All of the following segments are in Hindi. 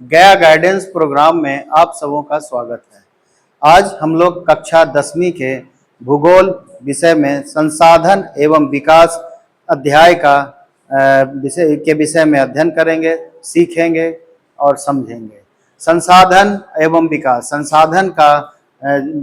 गया गाइडेंस प्रोग्राम में आप सबों का स्वागत है। आज हम लोग कक्षा 10वीं के भूगोल विषय में संसाधन एवं विकास अध्याय का विषय में अध्ययन करेंगे, सीखेंगे और समझेंगे। संसाधन एवं विकास,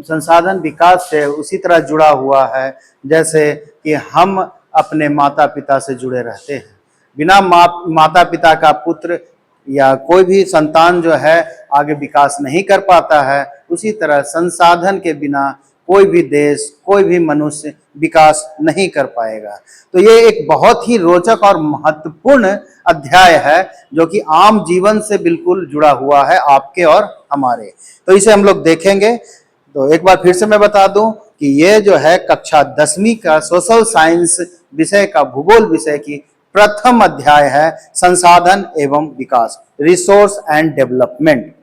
संसाधन विकास से उसी तरह जुड़ा हुआ है जैसे कि हम अपने माता पिता से जुड़े रहते हैं। बिना माता पिता का पुत्र या कोई भी संतान जो है आगे विकास नहीं कर पाता है। उसी तरह संसाधन के बिना कोई भी देश, कोई भी मनुष्य विकास नहीं कर पाएगा। तो ये एक बहुत ही रोचक और महत्वपूर्ण अध्याय है जो कि आम जीवन से बिल्कुल जुड़ा हुआ है, आपके और हमारे। तो इसे हम लोग देखेंगे। तो एक बार फिर से मैं बता दूं कि ये जो है कक्षा 10वीं का सोशल साइंस विषय का भूगोल विषय की प्रथम अध्याय है, संसाधन एवं विकास, रिसोर्स एंड डेवलपमेंट।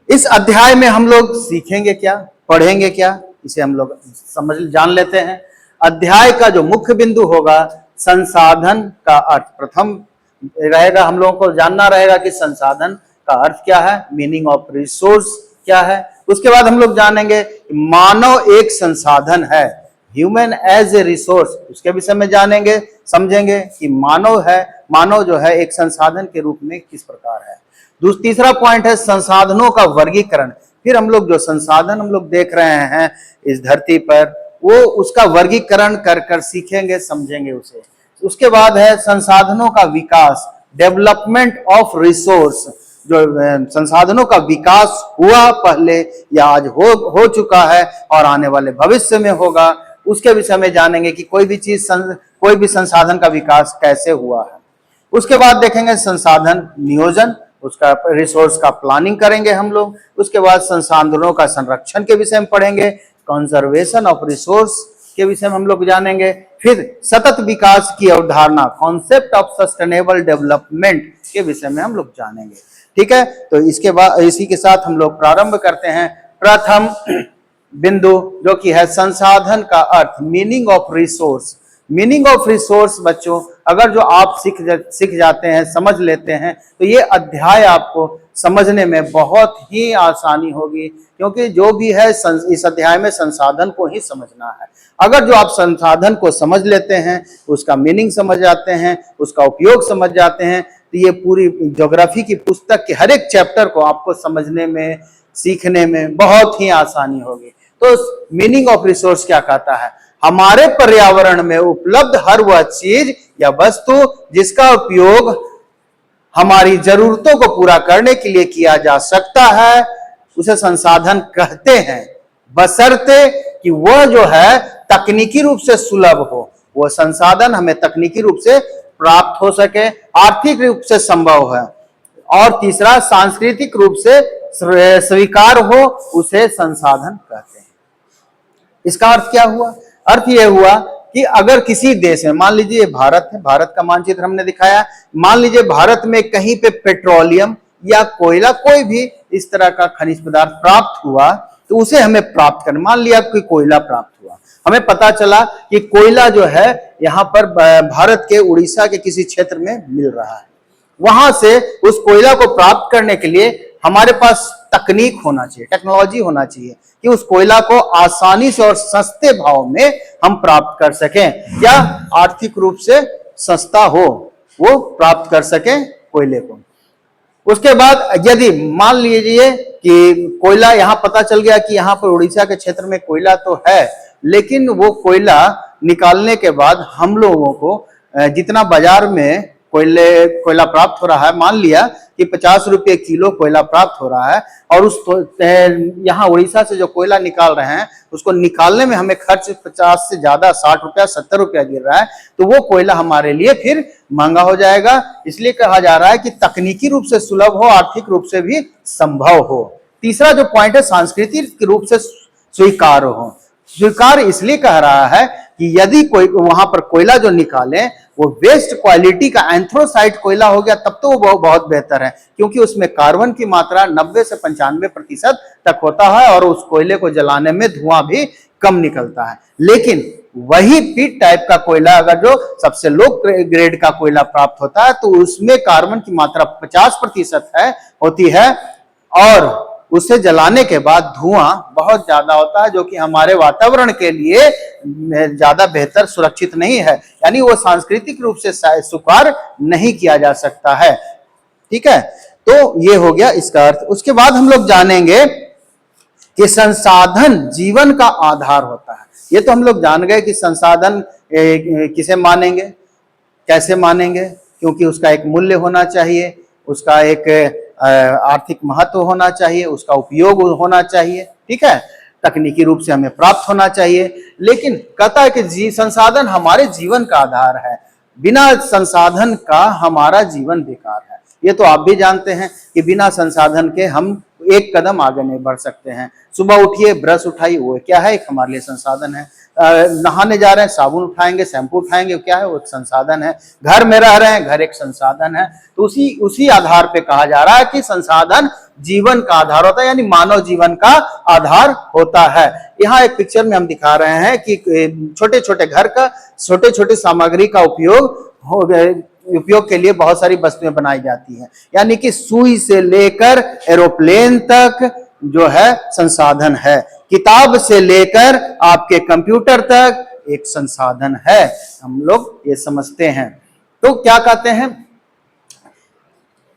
इस अध्याय में हम लोग सीखेंगे क्या, पढ़ेंगे क्या, इसे हम लोग जान लेते हैं। अध्याय का जो मुख्य बिंदु होगा संसाधन का अर्थ प्रथम रहेगा। हम लोगों को जानना रहेगा कि संसाधन का अर्थ क्या है, मीनिंग ऑफ रिसोर्स क्या है। उसके बाद हम लोग जानेंगे मानव एक संसाधन है, ह्यूमन एज ए रिसोर्स, उसके विषय में जानेंगे, समझेंगे कि मानव जो है एक संसाधन के रूप में किस प्रकार है। तीसरा पॉइंट है संसाधनों का वर्गीकरण। फिर हम लोग जो संसाधन हम लोग देख रहे हैं इस धरती पर, वो उसका वर्गीकरण कर कर सीखेंगे, समझेंगे उसे। उसके बाद है संसाधनों का विकास, डेवलपमेंट ऑफ रिसोर्स। जो संसाधनों का विकास हुआ पहले या आज हो चुका है और आने वाले भविष्य में होगा, उसके विषय में जानेंगे कि कोई भी संसाधन का विकास कैसे हुआ है। उसके बाद देखेंगे संसाधन नियोजन, उसका रिसोर्स का प्लानिंग करेंगे हम लोग। उसके बाद संसाधनों का संरक्षण के विषय में पढ़ेंगे, कंजर्वेशन ऑफ रिसोर्स के विषय में हम लोग जानेंगे। फिर सतत विकास की अवधारणा, कॉन्सेप्ट ऑफ सस्टेनेबल डेवलपमेंट के विषय में हम लोग जानेंगे। ठीक है, तो इसके बाद इसी के साथ हम लोग प्रारंभ करते हैं। प्रथम बिंदु जो कि है संसाधन का अर्थ, meaning of resource. Meaning of resource बच्चों अगर जो आप सीख जाते हैं, समझ लेते हैं, तो ये अध्याय आपको समझने में बहुत ही आसानी होगी, क्योंकि जो भी है इस अध्याय में संसाधन को ही समझना है। अगर जो आप संसाधन को समझ लेते हैं, उसका मीनिंग समझ जाते हैं, उसका उपयोग समझ जाते हैं, तो ये पूरी ज्योग्राफी की पुस्तक के हर एक चैप्टर को आपको समझने में, सीखने में बहुत ही आसानी होगी। तो मीनिंग ऑफ रिसोर्स क्या कहता है? हमारे पर्यावरण में उपलब्ध हर वह चीज या वस्तु जिसका उपयोग हमारी जरूरतों को पूरा करने के लिए किया जा सकता है, उसे संसाधन कहते हैं, बशर्ते कि वह जो है तकनीकी रूप से सुलभ हो, वह संसाधन हमें तकनीकी रूप से प्राप्त हो सके, आर्थिक रूप से संभव है, और तीसरा सांस्कृतिक रूप से स्वीकार हो, उसे संसाधन कहते हैं। इसका अर्थ क्या हुआ? अर्थ यह हुआ कि अगर किसी देश में, मान लीजिए भारत है, भारत का मानचित्र हमने दिखाया, मान लीजिए भारत में कहीं पे पेट्रोलियम या कोयला, कोई भी इस तरह का खनिज पदार्थ प्राप्त हुआ, तो उसे हमें प्राप्त करना। मान लिया कोई कोयला प्राप्त हुआ, हमें पता चला कि कोयला जो है यहाँ पर भारत के उड़ीसा के किसी क्षेत्र में मिल रहा है। वहां से उस कोयला को प्राप्त करने के लिए हमारे पास तकनीक होना चाहिए, टेक्नोलॉजी होना चाहिए कि उस कोयला को आसानी से और सस्ते भाव में हम प्राप्त कर सकें, या आर्थिक रूप से सस्ता हो, वो प्राप्त कर सकें कोयले को। उसके बाद यदि मान लीजिए कि कोयला यहाँ पता चल गया कि यहाँ पर उड़ीसा के क्षेत्र में कोयला तो है, लेकिन वो कोयला निकालने के बाद हम लोगों को जितना बाजार में कोयला प्राप्त हो रहा है, मान लिया कि 50 रुपये किलो कोयला प्राप्त हो रहा है, और उस यहाँ उड़ीसा से जो कोयला निकाल रहे हैं उसको निकालने में हमें खर्च 50 से ज्यादा 60 रुपया 70 रुपया गिर रहा है, तो वो कोयला हमारे लिए फिर महंगा हो जाएगा। इसलिए कहा जा रहा है कि तकनीकी रूप से सुलभ हो, आर्थिक रूप से भी संभव हो। तीसरा जो पॉइंट है सांस्कृतिक रूप से स्वीकार हो। स्वीकार इसलिए कह रहा है कि यदि कोई वहां पर कोयला जो निकाले वो वेस्ट क्वालिटी का एंथ्रोसाइट कोयला हो गया तब तो वो बहुत बेहतर है, क्योंकि उसमें कार्बन की मात्रा 90 से 95% तक होता है और उस कोयले को जलाने में धुआं भी कम निकलता है। लेकिन वही पिट टाइप का कोयला अगर जो सबसे लो ग्रेड का कोयला प्राप्त होता है तो उसमें कार्बन की मात्रा 50% होती है और उसे जलाने के बाद धुआं बहुत ज्यादा होता है, जो कि हमारे वातावरण के लिए ज्यादा बेहतर सुरक्षित नहीं है, यानी वो सांस्कृतिक रूप से स्वीकार नहीं किया जा सकता है। ठीक है, तो ये हो गया इसका अर्थ। उसके बाद हम लोग जानेंगे कि संसाधन जीवन का आधार होता है। ये तो हम लोग जान गए कि संसाधन किसे मानेंगे, कैसे मानेंगे, क्योंकि उसका एक मूल्य होना चाहिए, उसका एक आर्थिक महत्व होना चाहिए, उसका उपयोग होना चाहिए। ठीक है, तकनीकी रूप से हमें प्राप्त होना चाहिए। लेकिन कहता है कि संसाधन हमारे जीवन का आधार है, बिना संसाधन का हमारा जीवन बेकार है। ये तो आप भी जानते हैं कि बिना संसाधन के हम एक कदम आगे नहीं बढ़ सकते हैं। सुबह उठिए, ब्रश उठाइए, वो क्या है, एक हमारे लिए संसाधन है। नहाने जा रहे हैं, साबुन उठाएंगे, शैम्पू उठाएंगे, क्या है, वो एक संसाधन है। घर में रह रहे हैं, घर एक संसाधन है। तो उसी आधार पे कहा जा रहा है कि संसाधन जीवन का आधार होता है, यानी मानव जीवन का आधार होता है। यहाँ एक पिक्चर में हम दिखा रहे हैं कि छोटे छोटे घर का, छोटे छोटे सामग्री का उपयोग के लिए बहुत सारी वस्तुएं बनाई जाती हैं, यानी कि सुई से लेकर एरोप्लेन तक जो है संसाधन है, किताब से लेकर आपके कंप्यूटर तक एक संसाधन है। हम लोग ये समझते हैं। तो क्या कहते हैं,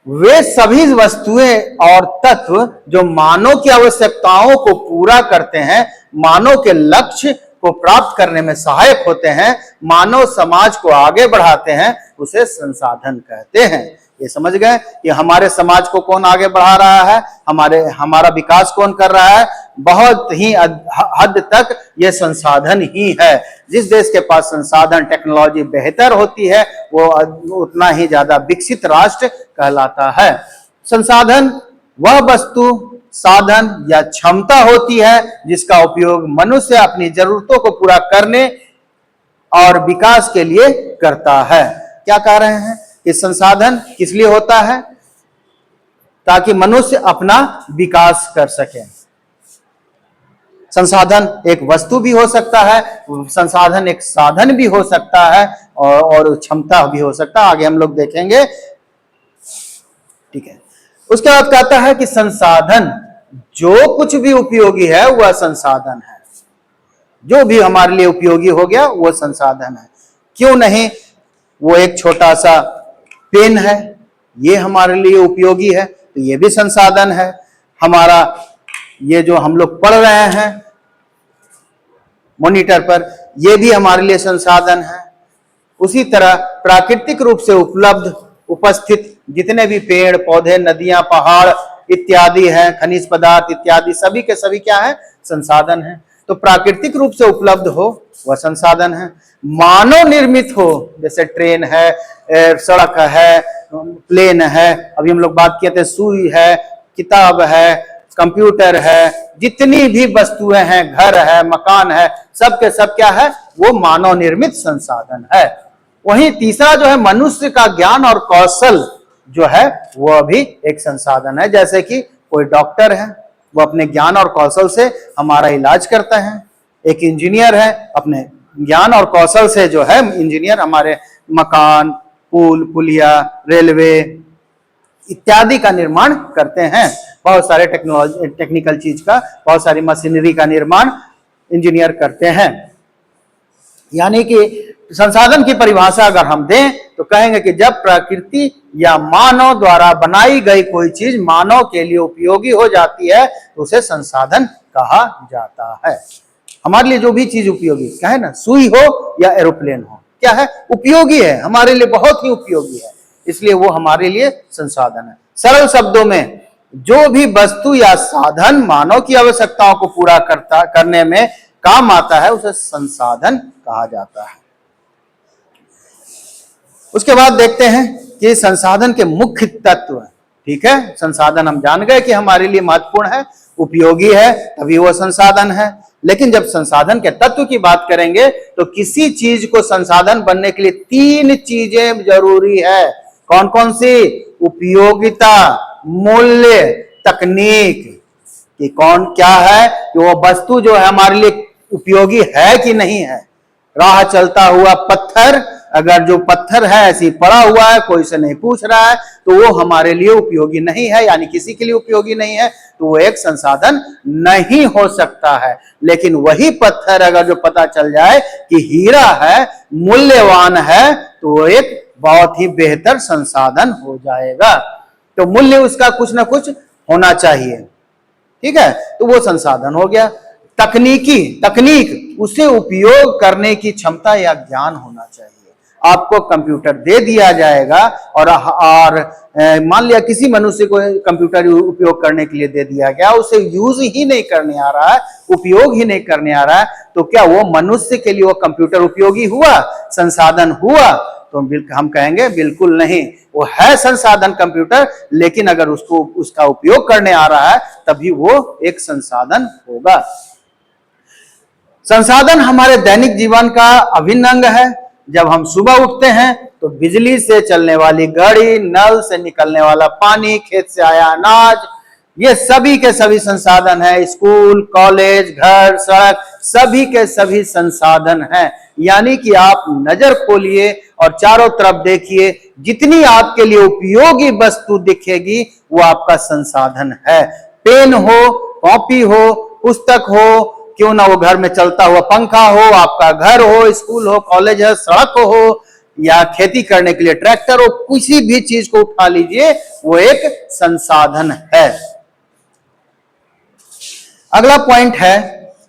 वे सभी वस्तुएं और तत्व जो मानव की आवश्यकताओं को पूरा करते हैं, मानव के लक्ष्य को प्राप्त करने में सहायक होते हैं, मानव समाज को आगे बढ़ाते हैं, उसे संसाधन कहते हैं। ये समझ गए कि हमारे समाज को कौन आगे बढ़ा रहा है, हमारा विकास कौन कर रहा है। बहुत ही हद तक ये संसाधन ही है। जिस देश के पास संसाधन टेक्नोलॉजी बेहतर होती है वो उतना ही ज्यादा विकसित राष्ट्र कहलाता है। संसाधन वह वस्तु, साधन या क्षमता होती है जिसका उपयोग मनुष्य अपनी जरूरतों को पूरा करने और विकास के लिए करता है। क्या कह रहे हैं कि संसाधन किस लिए होता है, ताकि मनुष्य अपना विकास कर सके। संसाधन एक वस्तु भी हो सकता है, संसाधन एक साधन भी हो सकता है और क्षमता भी हो सकता है। आगे हम लोग देखेंगे। ठीक है, उसके बाद कहता है कि संसाधन जो कुछ भी उपयोगी है वह संसाधन है। जो भी हमारे लिए उपयोगी हो गया वो संसाधन है। क्यों नहीं, वो एक छोटा सा पेन है, ये हमारे लिए उपयोगी है, तो ये भी संसाधन है। हमारा ये जो हम लोग पढ़ रहे हैं मॉनिटर पर, ये भी हमारे लिए संसाधन है। उसी तरह प्राकृतिक रूप से उपस्थित जितने भी पेड़ पौधे, नदियां, पहाड़ इत्यादि हैं, खनिज पदार्थ इत्यादि, सभी के सभी क्या है, संसाधन है। तो प्राकृतिक रूप से उपलब्ध हो वह संसाधन है। मानव निर्मित हो, जैसे ट्रेन है, सड़क है, प्लेन है, अभी हम लोग बात किए थे, सुई है, किताब है, कंप्यूटर है, जितनी भी वस्तुएं हैं, घर है, मकान है, सब के सब क्या है, वो मानव निर्मित संसाधन है। वहीं तीसरा जो है मनुष्य का ज्ञान और कौशल जो है वह भी एक संसाधन है। जैसे कि कोई डॉक्टर है, वो अपने ज्ञान और कौशल से हमारा इलाज करता है। एक इंजीनियर है, अपने ज्ञान और कौशल से जो है इंजीनियर हमारे मकान, पुल, पुलिया, रेलवे इत्यादि का निर्माण करते हैं। बहुत सारे टेक्निकल चीज का, बहुत सारी मशीनरी का निर्माण इंजीनियर करते हैं। यानी कि संसाधन की परिभाषा अगर हम दें तो कहेंगे कि जब प्रकृति या मानव द्वारा बनाई गई कोई चीज मानव के लिए उपयोगी हो जाती है तो उसे संसाधन कहा जाता है। हमारे लिए जो भी चीज उपयोगी, क्या है ना, सुई हो या एरोप्लेन हो, क्या है, उपयोगी है, हमारे लिए बहुत ही उपयोगी है, इसलिए वो हमारे लिए संसाधन है। सरल शब्दों में जो भी वस्तु या साधन मानव की आवश्यकताओं को पूरा करने में काम आता है उसे संसाधन कहा जाता है। उसके बाद देखते हैं कि संसाधन के मुख्य तत्व। ठीक है, संसाधन हम जान गए कि हमारे लिए महत्वपूर्ण है, उपयोगी है, तभी वो संसाधन है। लेकिन जब संसाधन के तत्व की बात करेंगे तो किसी चीज को संसाधन बनने के लिए 3 चीजें जरूरी है। कौन कौन सी? उपयोगिता, मूल्य, तकनीक। कि कौन क्या है कि वो वस्तु जो है हमारे लिए उपयोगी है कि नहीं है। राह चलता हुआ पत्थर, अगर जो पत्थर है ऐसी पड़ा हुआ है, कोई से नहीं पूछ रहा है, तो वो हमारे लिए उपयोगी नहीं है, यानी किसी के लिए उपयोगी नहीं है, तो वो एक संसाधन नहीं हो सकता है। लेकिन वही पत्थर अगर जो पता चल जाए कि हीरा है, मूल्यवान है, तो वो एक बहुत ही बेहतर संसाधन हो जाएगा। तो मूल्य उसका कुछ ना कुछ होना चाहिए, ठीक है, तो वो संसाधन हो गया। तकनीक, उसे उपयोग करने की क्षमता या ज्ञान होना चाहिए। आपको कंप्यूटर दे दिया जाएगा और मान लिया किसी मनुष्य को कंप्यूटर उपयोग करने के लिए दे दिया गया, उसे यूज ही नहीं करने आ रहा है, उपयोग ही नहीं करने आ रहा है, तो क्या वो मनुष्य के लिए वो कंप्यूटर उपयोगी हुआ, संसाधन हुआ? तो हम कहेंगे बिल्कुल नहीं। वो है संसाधन कंप्यूटर, लेकिन अगर उसका उपयोग करने आ रहा है तभी वो एक संसाधन होगा। संसाधन हमारे दैनिक जीवन का अभिन्न अंग है। जब हम सुबह उठते हैं तो बिजली से चलने वाली गाड़ी, नल से निकलने वाला पानी, खेत से आया अनाज, ये सभी के सभी संसाधन है। स्कूल, कॉलेज, घर, सड़क, सभी के सभी संसाधन हैं। यानी कि आप नजर खोलिए और चारों तरफ देखिए, जितनी आपके लिए उपयोगी वस्तु दिखेगी वो आपका संसाधन है। पेन हो, कॉपी हो, पुस्तक हो, क्यों ना वो घर में चलता हुआ पंखा हो, आपका घर हो, स्कूल हो, कॉलेज हो, सड़क हो, या खेती करने के लिए ट्रैक्टर हो, किसी भी चीज को उठा लीजिए, वो एक संसाधन है। अगला पॉइंट है,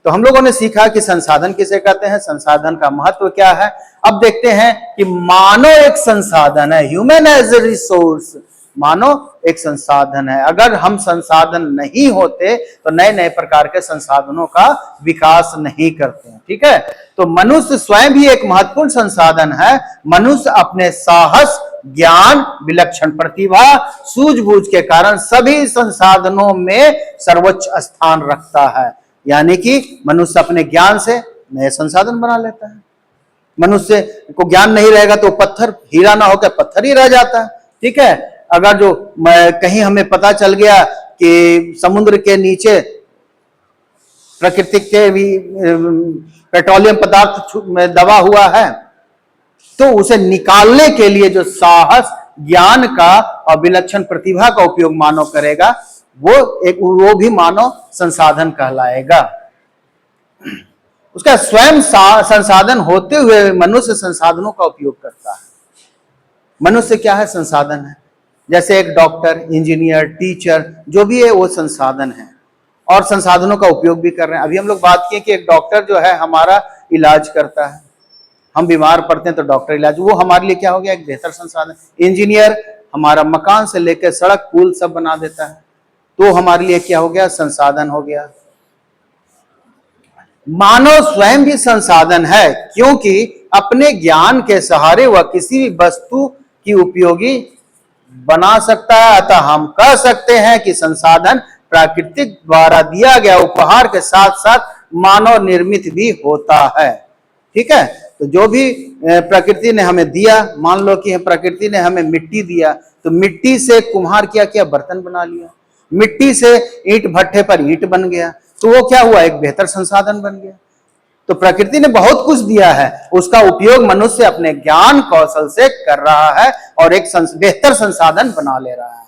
तो हम लोगों ने सीखा कि संसाधन किसे कहते हैं, संसाधन का महत्व क्या है। अब देखते हैं कि मानव एक संसाधन है, ह्यूमन एज ए रिसोर्स। मानव एक संसाधन है। अगर हम संसाधन नहीं होते तो नए नए प्रकार के संसाधनों का विकास नहीं करते हैं, ठीक है। तो मनुष्य स्वयं भी एक महत्वपूर्ण संसाधन है। मनुष्य अपने साहस, ज्ञान, विलक्षण प्रतिभा, सूझबूझ के कारण सभी संसाधनों में सर्वोच्च स्थान रखता है। यानी कि मनुष्य अपने ज्ञान से नए संसाधन बना लेता है। मनुष्य को ज्ञान नहीं रहेगा तो पत्थर हीरा ना होकर पत्थर ही रह जाता है, ठीक है। अगर जो कहीं हमें पता चल गया कि समुद्र के नीचे प्राकृतिक के भी पेट्रोलियम पदार्थ में दबा हुआ है, तो उसे निकालने के लिए जो साहस, ज्ञान का और विलक्षण प्रतिभा का उपयोग मानव करेगा, वो भी मानव संसाधन कहलाएगा। उसका स्वयं संसाधन होते हुए मनुष्य संसाधनों का उपयोग करता है। मनुष्य क्या है? संसाधन है। जैसे एक डॉक्टर, इंजीनियर, टीचर, जो भी है वो संसाधन है और संसाधनों का उपयोग भी कर रहे हैं। अभी हम लोग बात किए कि एक डॉक्टर जो है हमारा इलाज करता है, हम बीमार पड़ते हैं तो डॉक्टर इलाज, वो हमारे लिए क्या हो गया? एक बेहतर संसाधन। इंजीनियर हमारा मकान से लेकर सड़क, पुल सब बना देता है, तो हमारे लिए क्या हो गया? संसाधन हो गया। मानव स्वयं भी संसाधन है, क्योंकि अपने ज्ञान के सहारे वह किसी भी वस्तु की उपयोगी बना सकता है। अतः हम कह सकते हैं कि संसाधन प्राकृतिक द्वारा दिया गया उपहार के साथ साथ मानव निर्मित भी होता है, ठीक है। तो जो भी प्रकृति ने हमें दिया, मान लो कि प्रकृति ने हमें मिट्टी दिया, तो मिट्टी से कुम्हार क्या किया? बर्तन बना लिया। मिट्टी से ईंट भट्ठे पर ईंट बन गया, तो वो क्या हुआ? एक बेहतर संसाधन बन गया। तो प्रकृति ने बहुत कुछ दिया है, उसका उपयोग मनुष्य अपने ज्ञान कौशल से कर रहा है और एक बेहतर संसाधन बना ले रहा है।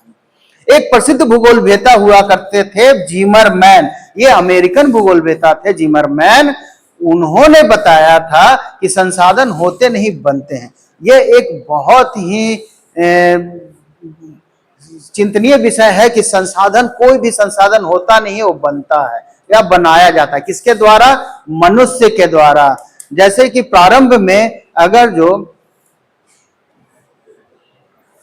एक प्रसिद्ध भूगोलवेत्ता हुआ करते थे, जिमरमैन। ये अमेरिकन भूगोलवेत्ता थे, जिमरमैन। उन्होंने बताया था कि संसाधन होते नहीं, बनते हैं। ये एक बहुत ही चिंतनीय विषय है कि संसाधन, कोई भी संसाधन होता नहीं है, वो बनता है या बनाया जाता है। किसके द्वारा? मनुष्य के द्वारा। जैसे कि प्रारंभ में, अगर जो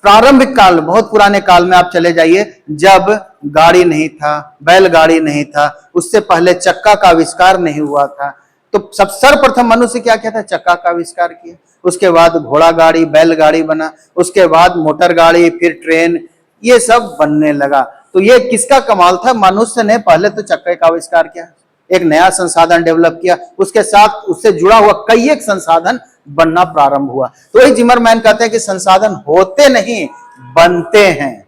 प्रारंभिक काल, बहुत पुराने काल में आप चले जाइए, जब गाड़ी नहीं था, बैलगाड़ी नहीं था, उससे पहले चक्का का आविष्कार नहीं हुआ था, तो सब सर्वप्रथम मनुष्य क्या किया था? चक्का का आविष्कार किया। उसके बाद घोड़ा गाड़ी, बैलगाड़ी बना, उसके बाद मोटर गाड़ी, फिर ट्रेन, ये सब बनने लगा। तो ये किसका कमाल था? मनुष्य ने पहले तो चक्के का आविष्कार किया, एक नया संसाधन डेवलप किया, उसके साथ उससे जुड़ा हुआ कई एक संसाधन बनना प्रारंभ हुआ। तो वही जिमरमैन कहते हैं कि संसाधन होते नहीं, बनते हैं।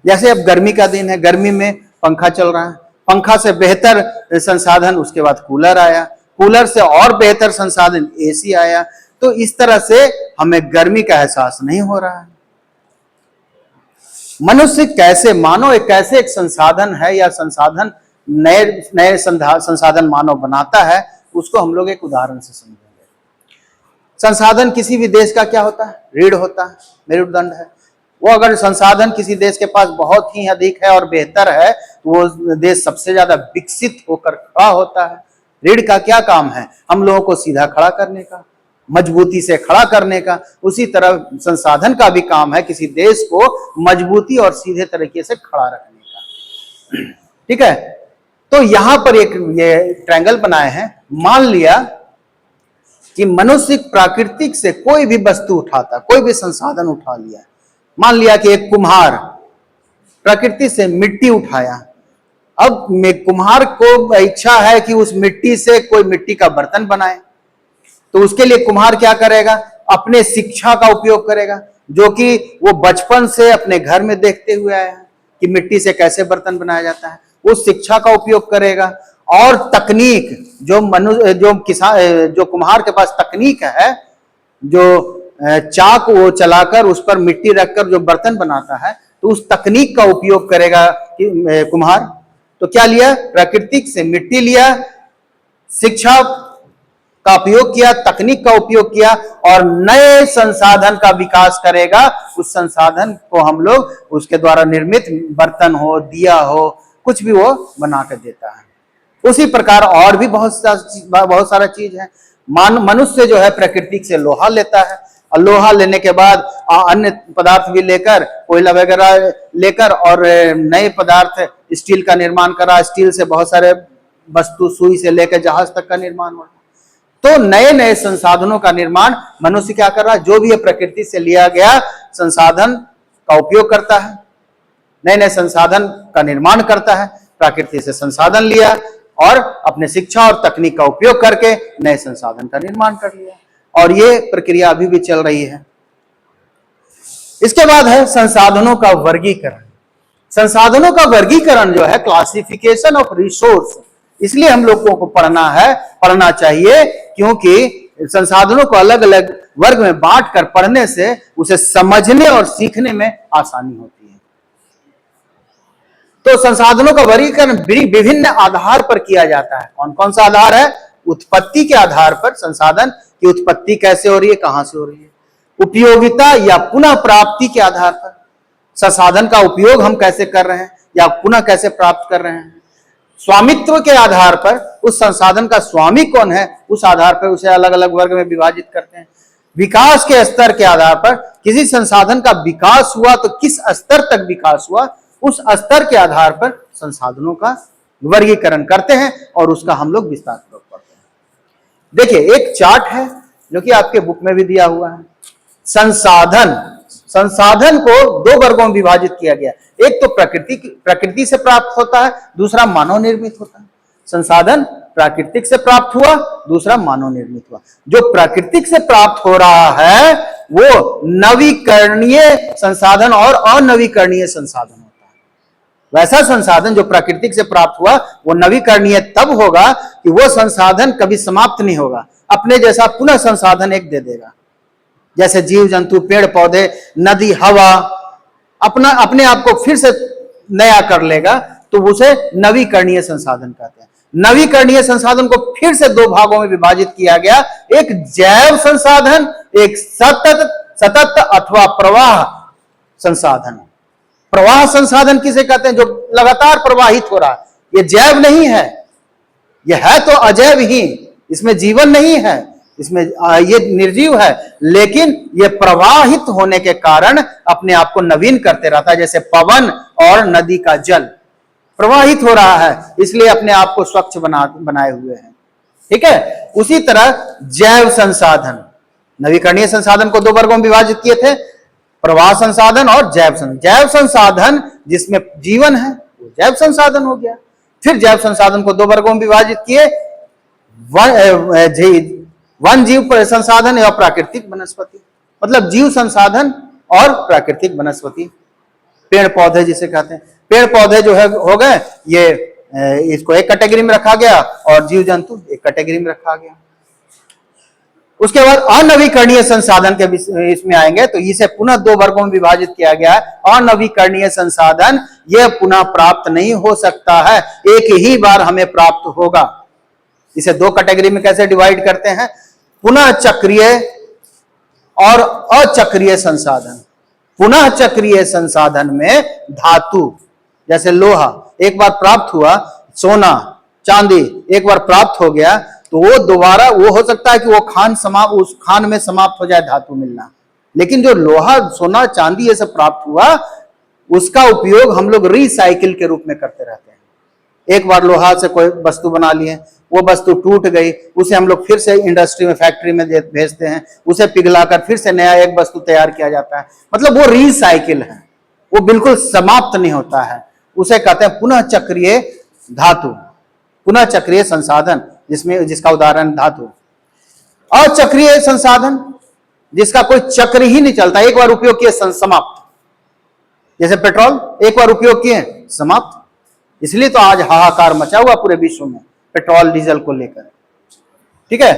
जैसे अब गर्मी का दिन है, गर्मी में पंखा चल रहा है, पंखा से बेहतर संसाधन उसके बाद कूलर आया, कूलर से और बेहतर संसाधन एसी आया। तो इस तरह से हमें गर्मी का एहसास नहीं हो रहा है। मनुष्य कैसे, मानव एक कैसे एक संसाधन है या संसाधन नए नए संसाधन मानव बनाता है, उसको हम लोग एक उदाहरण से समझेंगे। संसाधन किसी भी देश का क्या होता है? रीढ़ होता है, मेरुदंड है। वो अगर संसाधन किसी देश के पास बहुत ही अधिक है और बेहतर है, तो वो देश सबसे ज्यादा विकसित होकर खड़ा होता है। रीढ़ का क्या काम है? हम लोगों को सीधा खड़ा करने का, मजबूती से खड़ा करने का। उसी तरह संसाधन का भी काम है किसी देश को मजबूती और सीधे तरीके से खड़ा रखने का। ठीक है, तो यहां पर एक ये ट्रायंगल बनाए हैं। मान लिया कि मनुष्य प्राकृतिक से कोई भी वस्तु उठाता, कोई भी संसाधन उठा लिया। मान लिया कि एक कुम्हार प्रकृति से मिट्टी उठाया। अब कुम्हार को इच्छा है कि उस मिट्टी से कोई मिट्टी का बर्तन बनाए, तो उसके लिए कुम्हार क्या करेगा? अपने शिक्षा का उपयोग करेगा, जो कि वो बचपन से अपने घर में देखते हुए आया है कि मिट्टी से कैसे बर्तन बनाया जाता है। उस शिक्षा का उपयोग करेगा और तकनीक जो कुम्हार के पास तकनीक है, जो चाक वो चलाकर उस पर मिट्टी रखकर जो बर्तन बनाता है, तो उस तकनीक का उपयोग करेगा कुम्हार। तो क्या लिया? प्राकृतिक से मिट्टी लिया, शिक्षा का उपयोग किया, तकनीक का उपयोग किया और नए संसाधन का विकास करेगा। उस संसाधन को हम लोग उसके द्वारा निर्मित बर्तन हो, दिया हो, कुछ भी वो बना कर देता है। उसी प्रकार और भी बहुत सारा चीज है। मनुष्य जो है प्रकृति से लोहा लेता है और लोहा लेने के बाद अन्य पदार्थ भी लेकर, कोयला वगैरह लेकर और नए पदार्थ स्टील का निर्माण करा। स्टील से बहुत सारे वस्तु, सुई से लेकर जहाज तक का निर्माण हुआ। तो नए नए संसाधनों का निर्माण मनुष्य क्या कर रहा है? जो भी है प्रकृति से लिया गया संसाधन का उपयोग करता है, नए नए संसाधन का निर्माण करता है। प्रकृति से संसाधन लिया और अपने शिक्षा और तकनीक का उपयोग करके नए संसाधन का निर्माण कर लिया, और ये प्रक्रिया अभी भी चल रही है। इसके बाद है संसाधनों का वर्गीकरण। संसाधनों का वर्गीकरण जो है क्लासिफिकेशन ऑफ रिसोर्स, इसलिए हम लोगों को पढ़ना चाहिए, क्योंकि संसाधनों को अलग अलग वर्ग में बांट कर पढ़ने से उसे समझने और सीखने में आसानी होती है। तो संसाधनों का वर्गीकरण विभिन्न आधार पर किया जाता है। कौन कौन सा आधार है? उत्पत्ति के आधार पर, संसाधन की उत्पत्ति कैसे हो रही है, कहां से हो रही है। उपयोगिता या पुनः प्राप्ति के आधार पर, संसाधन का उपयोग हम कैसे कर रहे हैं या पुनः कैसे प्राप्त कर रहे हैं। स्वामित्व के आधार पर, उस संसाधन का स्वामी कौन है, उस आधार पर उसे अलग अलग वर्ग में विभाजित करते हैं। विकास के स्तर के आधार पर, किसी संसाधन का विकास हुआ तो किस स्तर तक विकास हुआ, उस स्तर के आधार पर संसाधनों का वर्गीकरण करते हैं और उसका हम लोग विस्तार पूर्वक पढ़ते हैं। देखिए एक चार्ट है जो कि आपके बुक में भी दिया हुआ है। संसाधन को दो वर्गों में विभाजित किया गया। एक तो प्रकृति से प्राप्त होता है, दूसरा मानव निर्मित होता है। संसाधन प्राकृतिक से प्राप्त हुआ, दूसरा मानव निर्मित हुआ। जो प्राकृतिक से प्राप्त हो रहा है वो नवीकरणीय संसाधन और अनवीकरणीय संसाधन होता है। वैसा संसाधन जो प्राकृतिक से प्राप्त हुआ वो नवीकरणीय तब होगा कि वो संसाधन कभी समाप्त नहीं होगा, अपने जैसा पुनः संसाधन एक दे देगा। जैसे जीव जंतु, पेड़ पौधे, नदी, हवा अपने आप को फिर से नया कर लेगा, तो उसे नवीकरणीय संसाधन कहते हैं। नवीकरणीय संसाधन को फिर से दो भागों में विभाजित किया गया। एक जैव संसाधन, एक सतत अथवा प्रवाह संसाधन। प्रवाह संसाधन किसे कहते हैं? जो लगातार प्रवाहित हो रहा है। ये जैव नहीं है, यह है तो अजैव ही, इसमें जीवन नहीं है, इसमें ये निर्जीव है, लेकिन ये प्रवाहित होने के कारण अपने आप को नवीन करते रहता है। जैसे पवन और नदी का जल प्रवाहित हो रहा है, इसलिए अपने आप को स्वच्छ बनाए हुए हैं। ठीक है, उसी तरह जैव संसाधन, नवीकरणीय संसाधन को दो वर्गों में विभाजित किए थे, प्रवाह संसाधन और जैव संसाधन। जैव संसाधन जिसमें जीवन है वो जैव संसाधन हो गया। फिर जैव संसाधन को दो वर्गों में विभाजित किए, वन जीव संसाधन एवं प्राकृतिक वनस्पति, मतलब जीव संसाधन और प्राकृतिक वनस्पति, पेड़ पौधे जिसे कहते हैं। पेड़ पौधे जो है हो गए ये, इसको एक कैटेगरी में रखा गया और जीव जंतु एक कैटेगरी में रखा गया। उसके बाद अनवीकरणीय संसाधन के इसमें आएंगे तो इसे पुनः दो वर्गों में विभाजित किया गया है। अनवीकरणीय संसाधन यह पुनः प्राप्त नहीं हो सकता है, एक ही बार हमें प्राप्त होगा। इसे दो कैटेगरी में कैसे डिवाइड करते हैं, पुनः चक्रीय और अचक्रीय संसाधन। पुनः चक्रीय संसाधन में धातु जैसे लोहा एक बार प्राप्त हुआ, सोना चांदी एक बार प्राप्त हो गया तो वो दोबारा वो हो सकता है कि वो उस खान में समाप्त हो जाए धातु मिलना, लेकिन जो लोहा सोना चांदी ये सब प्राप्त हुआ उसका उपयोग हम लोग रिसाइकिल के रूप में करते रहते हैं। एक बार लोहा से कोई वस्तु बना लिए, वो वस्तु टूट गई, उसे हम लोग फिर से इंडस्ट्री में फैक्ट्री में भेजते हैं, उसे पिघलाकर फिर से नया एक वस्तु तैयार किया जाता है, मतलब वो रिसाइकिल है, वो बिल्कुल समाप्त नहीं होता है। उसे कहते हैं पुनः चक्रीय धातु, पुनः चक्रीय संसाधन, जिसका उदाहरण धातु। अचक्रीय संसाधन जिसका कोई चक्र ही नहीं चलता, एक बार उपयोग किए समाप्त, जैसे पेट्रोल एक बार उपयोग किए समाप्त। इसलिए तो आज हाहाकार मचा हुआ पूरे विश्व में पेट्रोल डीजल को लेकर, ठीक है।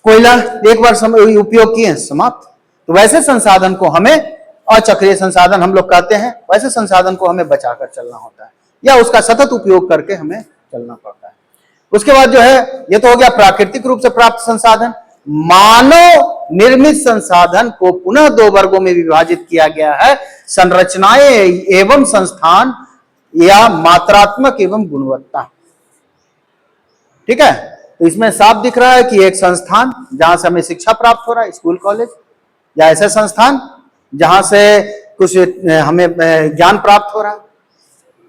कोयला एक बार उपयोग किए समाप्त। तो वैसे संसाधन को हमें, अचक्रीय संसाधन हम लोग कहते हैं, वैसे संसाधन को हमें बचाकर चलना होता है या उसका सतत उपयोग करके हमें चलना पड़ता है। उसके बाद जो है ये तो हो गया प्राकृतिक रूप से प्राप्त संसाधन। मानव निर्मित संसाधन को पुनः दो वर्गों में विभाजित किया गया है, संरचनाएं एवं संस्थान या मात्रात्मक एवं गुणवत्ता, ठीक है। तो इसमें साफ दिख रहा है कि एक संस्थान जहां से हमें शिक्षा प्राप्त हो रहा है, स्कूल कॉलेज, या ऐसे संस्थान जहां से कुछ हमें ज्ञान प्राप्त हो रहा है।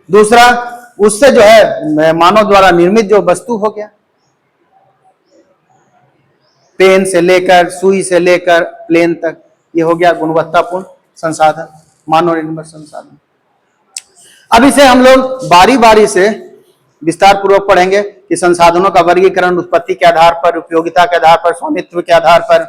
दूसरा उससे जो है मानव द्वारा निर्मित जो वस्तु हो गया, पेन से लेकर सुई से लेकर प्लेन तक, ये हो गया गुणवत्तापूर्ण संसाधन, मानव निर्मित संसाधन। अब इसे हम लोग बारी बारी से विस्तार पूर्वक पढ़ेंगे कि संसाधनों का वर्गीकरण उत्पत्ति के आधार पर, उपयोगिता के आधार पर, स्वामित्व के आधार पर,